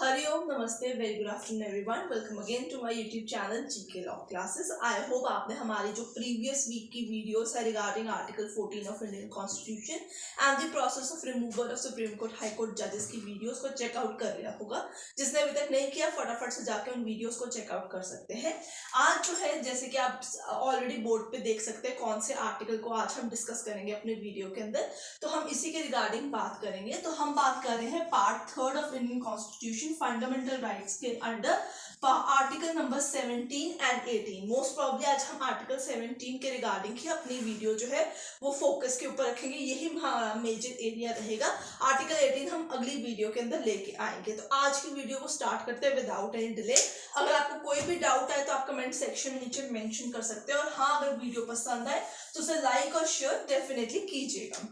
Hari Om, Namaste, very good afternoon everyone. Welcome again to my YouTube channel GK Law Classes. I hope आपने हमारी जो previous week की videos है regarding Article 14 of Indian Constitution and the process of removal of Supreme Court High Court judges की videos को check out कर लिया होगा. जिसने अभी तक नहीं किया फटाफट से जाके उन videos को check out कर सकते हैं. आज जो है जैसे कि आप already board पे देख सकते हैं कौन से article को आज हम discuss करेंगे अपने video के अंदर. तो हम इसी के regarding बात करेंगे. तो हम बात कर रहे हैं Part 3 of Indian Constitution fundamental rights के under article number 17 and 18. Most probably आज हम आर्टिकल 17 के रिगार्डिंग ही अपनी वीडियो जो है वो फोकस के ऊपर रखेंगे. यही हमारा मेजर एरिया रहेगा. आर्टिकल 18 हम अगली वीडियो के अंदर लेके आएंगे. तो आज की वीडियो को स्टार्ट करते हैं विदाउट एनी डिले. अगर आपको कोई भी डाउट आए तो आप कमेंट सेक्शन में नीचे मेंशन कर सकते हैं. और हाँ, अगर वीडियो पसंद आए तो उसे लाइक और शेयर डेफिनेटली कीजिएगा.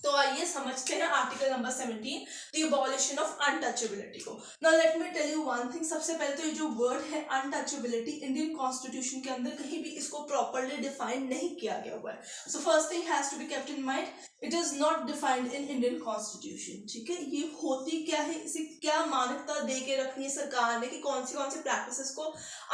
तो आइए समझते हैं article number 17 the abolition of untouchability को. Now let me tell you one thing. सबसे पहले तो ये जो वर्ड है अनटचेबिलिटी इंडियन कॉन्स्टिट्यूशन के अंदर कहीं भी इसको प्रॉपर्ली डिफाइन नहीं किया गया हुआ है. So first thing has to be kept in mind, it is not defined in Indian constitution. ठीक है, ये होती क्या है, इसे क्या मान्यता दे के रखनी है सरकार ने कि कौन सी प्रैक्टिसेस को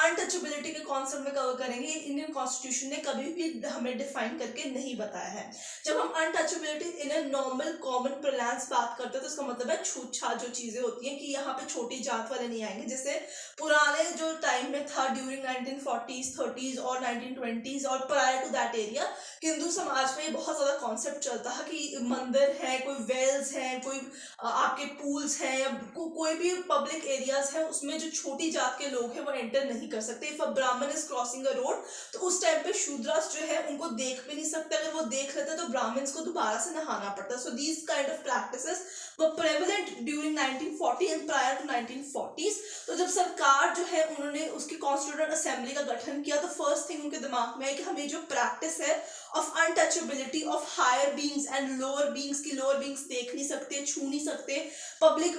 अनटचेबिलिटी के कॉन्सेप्ट में कवर करेंगे, इंडियन कॉन्स्टिट्यूशन ने कभी भी हमें डिफाइन करके नहीं बताया है. जब हम untouchability in normal common pronounce बात करते हैं तो इसका मतलब है छूत-छात जो चीजें होती हैं कि यहाँ पे छोटी जात वाले नहीं आएंगे. जैसे पुराने जो टाइम में था ड्यूरिंग 1940s 30s और 1920s और prior to that area Hindu समाज में बहुत ज्यादा कॉन्सेप्ट चलता है कि मंदिर है, कोई वेल्स है, कोई आपके पूल्स हैं या कोई भी पब्लिक एरियाज है उसमें जो छोटी जात के लोग हैं वो एंटर नहीं कर सकते. इफ अ ब्राह्मण इज क्रॉसिंग अ रोड तो उस टाइम पे शूद्रास जो है उनको देख भी नहीं सकते. अगर वो देख लेते तो ब्राह्मण्स को दोबारा से नहाना पड़ता. So these kind of practices were prevalent during 1940 and prior to 1940s. तो जब सरकार जो है उन्होंने उसकी कॉन्स्टिट्यूएंट असेंबली का गठन किया तो फर्स्ट थिंग उनके दिमाग में है कि हमें जो प्रैक्टिस है of untouchability of higher beings and lower beings की लोअर बीइंग्स देख नहीं सकते, छू नहीं सकते, पब्लिक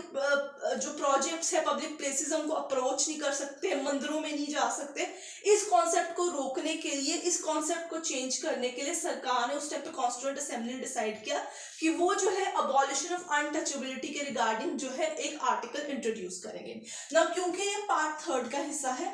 जो प्रोजेक्ट्स है पब्लिक प्लेसेस उनको अप्रोच नहीं कर सकते, मंदिरों में नहीं जा सकते. इस कॉन्सेप्ट को रोकने के लिए, इस कॉन्सेप्ट को चेंज करने के लिए सरकार ने उस टाइम पे कॉन्स्टिट्यूएंट असेंबली ने डिसाइड किया कि वो जो है अबॉलिशन ऑफ अनटचेबिलिटी के रिगार्डिंग जो है एक आर्टिकल इंट्रोड्यूस करेंगे ना. क्योंकि ये पार्ट 3 का हिस्सा है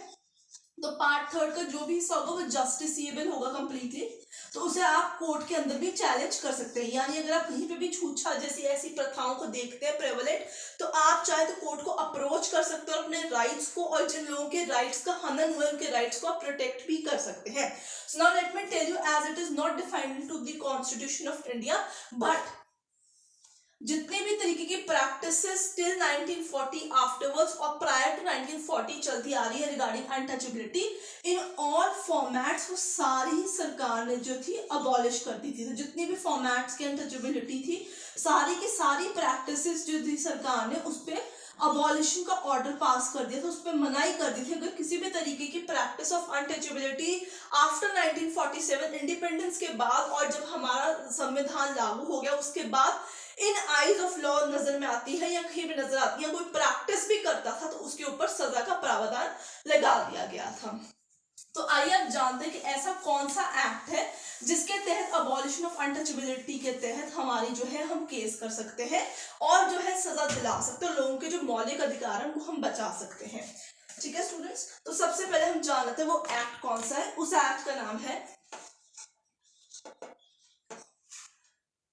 तो पार्ट 3 का जो भी हिस्सा होगा वो जस्टिसिएबल होगा कंप्लीटली. तो उसे आप कोर्ट के अंदर भी चैलेंज कर सकते हैं. यानी अगर आप कहीं पे भी छूत-छात जैसी ऐसी प्रथाओं को देखते हैं प्रेवलेंट तो आप चाहे तो कोर्ट को अप्रोच कर सकते हो अपने राइट्स को, और जिन लोगों के राइट्स का हनन हुआ है उनके राइट्स को आप प्रोटेक्ट भी कर सकते हैं. So now let me tell you as it is not defined to the constitution of India but जितने भी तरीके की प्रैक्टिसेस टिल 1940 आफ्टरवर्ड्स और प्रायर टू 1940 चलती आ रही है regarding untouchability in all formats वो सारी सरकार ने जो थी अबॉलिश कर दी थी. तो जितनी भी फॉर्मेट्स की अनटचेबिलिटी थी सारी की सारी प्रैक्टिसेस जो थी सरकार ने उस पर अबॉलिशन का ऑर्डर पास कर दिया था, उस पर मनाही कर दी थी. अगर किसी भी तरीके की practice of untouchability after 1947 independence के बाद और जब हमारा संविधान लागू हो गया उसके बाद इन आईज ऑफ लॉ नजर में आती है या कहीं भी नजर आती है, कोई प्रैक्टिस भी करता था तो उसके ऊपर सजा का प्रावधान लगा दिया गया था. तो आइए आप जानते हैं कि ऐसा कौन सा एक्ट है जिसके तहत अबॉलिशन ऑफ अनटचेबिलिटी के तहत हमारी जो है हम केस कर सकते हैं और जो है सजा दिला सकते हैं, लोगों के जो मौलिक अधिकार हैं वो हम बचा सकते हैं. ठीक है स्टूडेंट्स, तो सबसे पहले हम जान लेते हैं वो एक्ट कौन सा है. उस एक्ट का नाम है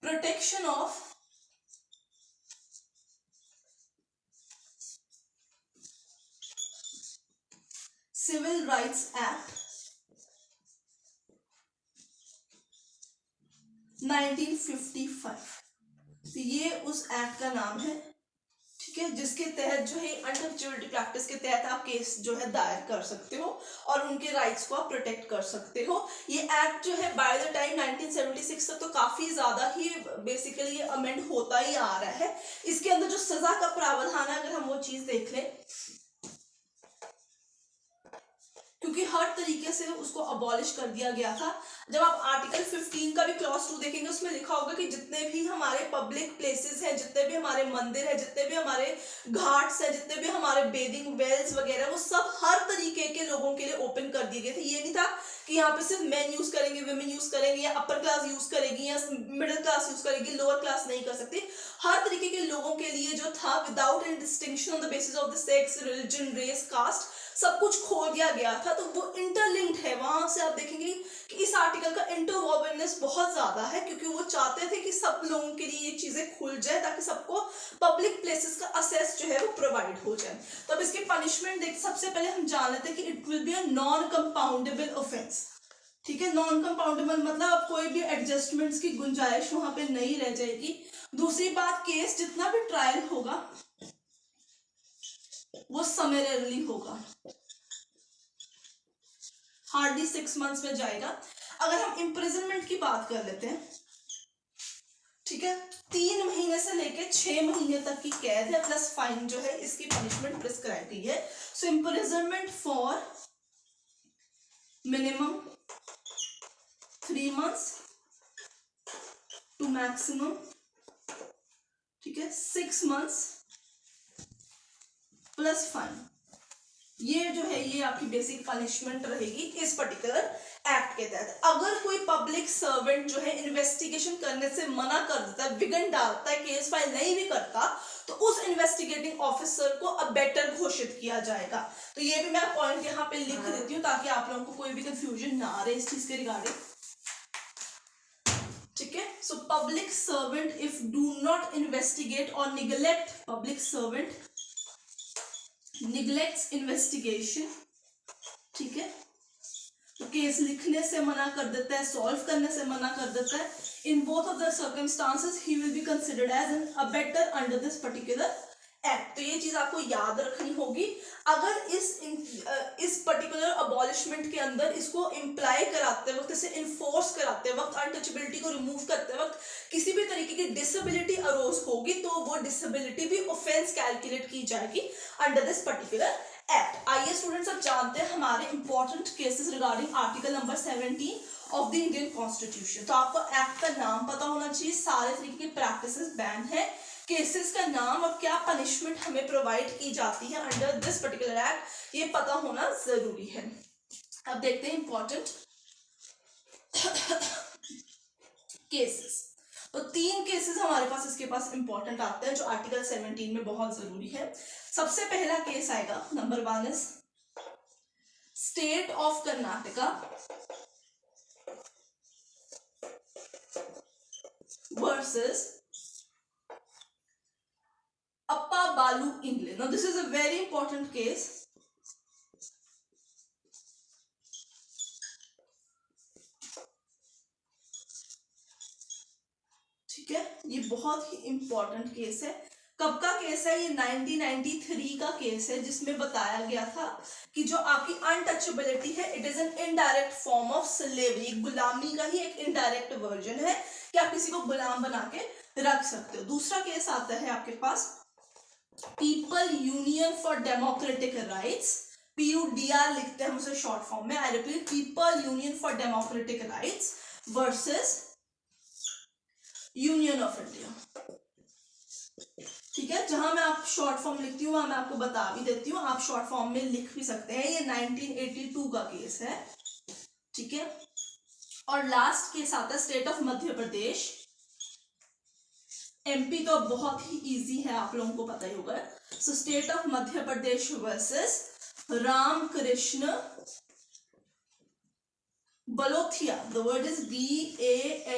protection of civil rights act 1955. तो ये उस एक्ट का नाम है. ठीक है, जिसके तहत जो है अनटचेबिलिटी प्रैक्टिस के तहत आप केस जो है दायर कर सकते हो और उनके राइट्स को आप प्रोटेक्ट कर सकते हो. ये एक्ट जो है बाय द टाइम 1976 तक तो काफी ज्यादा ही बेसिकली अमेंड होता ही आ रहा है. इसके अंदर जो सजा का प्रावधान है अगर हम वो चीज देख लें, क्योंकि हर तरीके से उसको अबॉलिश कर दिया गया था. जब आप आर्टिकल 15 का भी क्लॉज 2 देखेंगे उसमें लिखा होगा कि जितने भी हमारे पब्लिक प्लेसेस हैं, जितने भी हमारे मंदिर है, जितने भी हमारे घाट्स है, जितने भी हमारे बेदिंग वेल्स वगैरह, वो सब हर तरीके के लोगों के लिए ओपन कर दिए गए थे। ये नहीं था कि यहाँ पे सिर्फ मेन यूज करेंगे, वुमेन यूज करेंगे, या अपर क्लास यूज करेगी, या मिडिल क्लास यूज करेगी, लोअर क्लास नहीं कर सकती। हर तरीके के लोगों के लिए जो था, without any distinction on the basis of the sex, religion, race, caste, सब कुछ खोल दिया गया था। तो वो इंटरलिंक्ड है। वहां से आप देखेंगे कि इस आर्टिकल का इंटरवोवननेस बहुत ज्यादा है, क्योंकि वो चाहते थे कि सब लोगों के लिए ये चीजें खुल जाए, ताकि सबको पब्लिक प्लेसेस का असेस जो है वो प्रोवाइड हो जाए। तो अब इसके पनिशमेंट देख, सबसे पहले हम जान लेते हैं कि it will be a non compoundable offence. ठीक है, नॉन कंपाउंडेबल मतलब अब कोई भी एडजस्टमेंट्स की गुंजाइश वहां पे नहीं रह जाएगी। दूसरी बात, केस जितना भी ट्रायल होगा वो समरेरली होगा, हार्डली 6 मंथ्स में जाएगा। अगर हम इम्प्रिजनमेंट की बात कर लेते हैं, ठीक है, 3 महीने से लेके 6 महीने तक की कैद है, प्लस फाइन जो है, इसकी पनिशमेंट प्रिस्क्राइब की है। So imprisonment for minimum 3 months to maximum, ठीक है, 6 months प्लस फाइन। ये जो है ये आपकी बेसिक पनिशमेंट रहेगी इस पर्टिकुलर एक्ट के तहत। अगर कोई पब्लिक सर्वेंट जो है इन्वेस्टिगेशन करने से मना कर देता है, विघन डालता है, केस फाइल नहीं भी करता, तो उस इन्वेस्टिगेटिंग ऑफिसर को अबेटर घोषित किया जाएगा। तो ये भी मैं पॉइंट यहाँ पे लिख देती हूँ ताकि आप लोगों को कोई भी कंफ्यूजन ना आ रहे इस चीज के रिगार्डिंग। ठीक है, so public servant if do not investigate और निगलेक्ट, पब्लिक सर्वेंट निगलेक्ट्स इन्वेस्टिगेशन, ठीक है, तो केस लिखने से मना कर देता है, सॉल्व करने से मना कर देता है, in both of the circumstances he will be considered as an abettor under this particular act. तो ये चीज आपको याद रखनी होगी। अगर इस पर्टिकुलर अबॉलिशमेंट के अंदर इसको इम्प्लाई कराते वक्त, इसे इन्फोर्स कराते वक्त, अनटचेबिलिटी को रिमूव करते वक्त किसी भी तरीके की डिसेबिलिटी अरोज होगी, तो वो डिसेबिलिटी भी ऑफेंस कैलकुलेट की जाएगी अंडर दिस पर्टिकुलर एक्ट। आइए स्टूडेंट्स, अब जानते हैं हमारे important cases regarding article number 17 of the Indian constitution. तो आपको एक्ट का नाम पता होना चाहिए, सारे तरीके की प्रैक्टिसेस बैन है, केसेस का नाम और क्या पनिशमेंट हमें प्रोवाइड की जाती है अंडर दिस पर्टिकुलर एक्ट, ये पता होना जरूरी है। अब देखते हैं इंपॉर्टेंट केसेस। तो 3 केसेस हमारे पास इसके पास इंपॉर्टेंट आते हैं जो आर्टिकल 17 में बहुत जरूरी है। सबसे पहला केस आएगा, number 1 is state of Karnataka versus Appa Balu England. Now this is a very important case. ठीक है, ये बहुत ही इंपॉर्टेंट केस है। कब का केस है? ये 1993 का केस है, जिसमें बताया गया था कि जो आपकी अनटचेबिलिटी है, it is an indirect form of slavery, गुलामी का ही एक इनडायरेक्ट वर्जन है कि आप किसी को गुलाम बना के रख सकते हो। दूसरा केस आता है आपके पास People Union for Democratic Rights, PUDR लिखते हैं हम उसे शॉर्ट फॉर्म में। I repeat, People Union for Democratic Rights versus Union of India. ठीक है, जहां मैं आप शॉर्ट फॉर्म लिखती हूँ वहां मैं आपको बता भी देती हूँ, आप शॉर्ट फॉर्म में लिख भी सकते हैं। ये 1982 का केस है। ठीक है, और लास्ट केस आता है state of Madhya Pradesh, MP तो बहुत ही इजी है, आप लोगों को पता ही होगा। So State of Madhya Pradesh versus Ramkrishna Balothia, the word is BALOTHIA,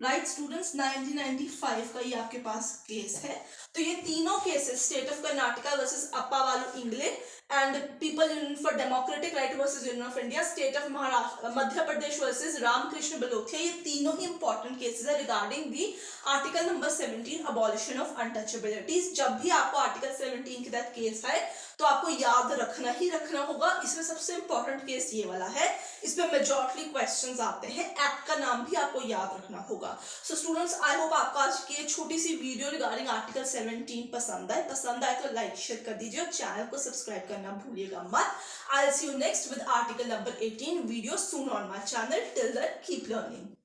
right students. 1995 का ये आपके पास केस है। तो ये तीनों cases, State of Karnataka versus Appa Balu Ingale and People Union for Democratic Right versus Union of India, State of Maharashtra Madhya Pradesh versus Ramkrishna Balothia, ये तीनों ही इंपॉर्टेंट केसेस है regarding the article number 17 abolition of untouchabilities. जब भी आपको आर्टिकल 17 के तहत केस आए तो आपको याद रखना ही रखना होगा। इसमें सबसे इंपॉर्टेंट केस ये वाला है, इसमें मेजॉरिटी क्वेश्चंस आते हैं, एक्ट का नाम भी आपको याद रखना होगा। सो स्टूडेंट्स, आई होप आपको आज की छोटी सी वीडियो रिगार्डिंग आर्टिकल 17 पसंद आए तो लाइक शेयर कर दीजिए और चैनल को सब्सक्राइब कर करना भूलिएगा मत। I'll see you next with article number 18 video soon on my channel. Till then, keep learning.